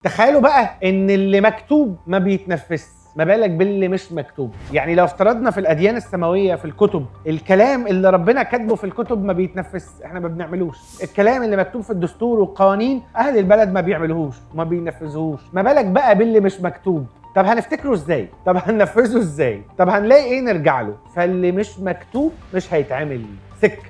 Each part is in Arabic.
تخيلوا بقى ان اللي مكتوب ما بيتنفذش، ما بالك باللي مش مكتوب. يعني لو افترضنا في الاديان السماويه في الكتب الكلام اللي ربنا كاتبه في الكتب ما بيتنفذش، احنا ما بنعملوش. الكلام اللي مكتوب في الدستور والقوانين اهل البلد ما بيعملوهوش وما بينفذوهوش، ما بالك بقى باللي مش مكتوب. طب هنفتكره ازاي؟ طب هننفذه ازاي؟ طب هنلاقي ايه نرجع له؟ فاللي مش مكتوب مش هيتعمل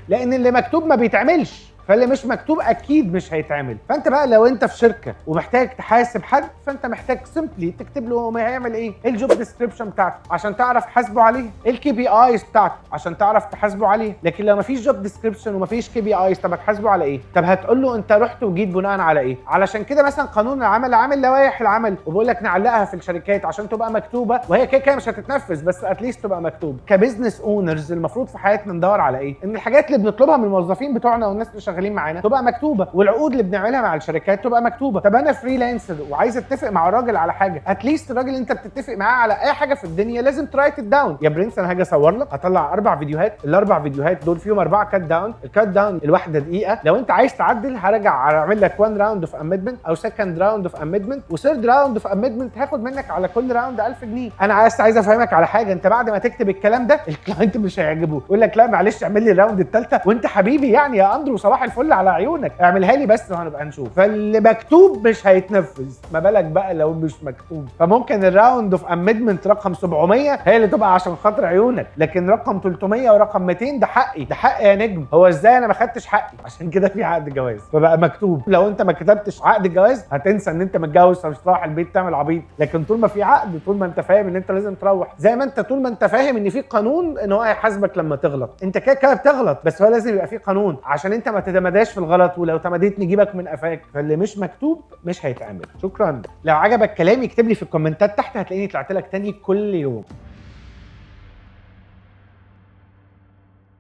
لان اللي مكتوب ما بيتعملش، فاللي مش مكتوب اكيد مش هيتعمل. فانت بقى لو انت في شركه ومحتاج تحاسب حد، فانت محتاج سيمبلي تكتب له ما هيعمل ايه، الجوب ديسكريبشن بتاعته عشان تعرف تحاسبه عليه، الكي بي ايز بتاعته عشان تعرف تحاسبه عليه. لكن لو مفيش جوب ديسكريبشن ومفيش كي بي ايز، طب هتحاسبه على ايه؟ طب هتقول له انت رحت وجيت بناء على ايه؟ علشان كده مثلا قانون العمل عامل لوائح العمل وبيقول لك نعلقها في الشركات عشان تبقى مكتوبه، وهي كده مش هتتنفذ بس اتليست تبقى مكتوبه. كبزنس اونرز المفروض في حياتنا ندور على ايه؟ ان الحاجات اللي بنطلبها من الموظفين بتوعنا والناس اللي شغالين معانا تبقى مكتوبه، والعقود اللي بنعملها مع الشركات تبقى مكتوبه. طب انا فريلانسر وعايز اتفق مع راجل على حاجه، اتليست الراجل اللي انت بتتفق معاه على اي حاجه في الدنيا لازم ترايت ات داون. يا برنس انا هاجي اصور لك، هطلع 4 فيديوهات، ال4 فيديوهات دول فيهم 4 كات داون، الكات داون الواحده دقيقه. لو انت عايز تعدل هرجع اعمل لك 1 راوند اوف امندمنت او سكند راوند اوف امندمنت وثيرد راوند اوف امندمنت، هاخد منك على كل راوند 1000 جنيه. انا عايز افهمك على حاجه، انت بعد ما تكتب الكلام ده الكلاينت مش هيعجبه، يقول لك لا معلش اعمل لي الراوند الثالثه، وانت حبيبي يعني يا اندرو صباح الفل على عيونك، اعملها لي بس وهنبقى نشوف. فاللي مكتوب مش هيتنفذ، ما بالك بقى لو مش مكتوب. فممكن الراوند اوف امندمنت رقم 700 هي اللي تبقى عشان خاطر عيونك، لكن رقم 300 ورقم 200 ده حقي، ده حقي يا نجم. هو ازاي انا ما خدتش حقي؟ عشان كده في عقد جواز فبقى مكتوب. لو انت ما كتبتش عقد الجواز هتنسى ان انت متجوز فمش تروح البيت تعمل عبيط، لكن طول ما في عقد، طول ما انت فاهم ان انت لازم تروح، زي ما انت طول ما انت فاهم ان في قانون ان هو هيحاسبك لما تغلط. انت كده بتغلط، بس هو لازم يبقى في قانون عشان انت ما تتمداش في الغلط، ولو تمديت نجيبك من قفاك. فاللي مش مكتوب مش هيتعمل. شكرا. لو عجبك كلامي اكتب لي في الكومنتات تحت، هتلاقيني طلعت لك تاني كل يوم.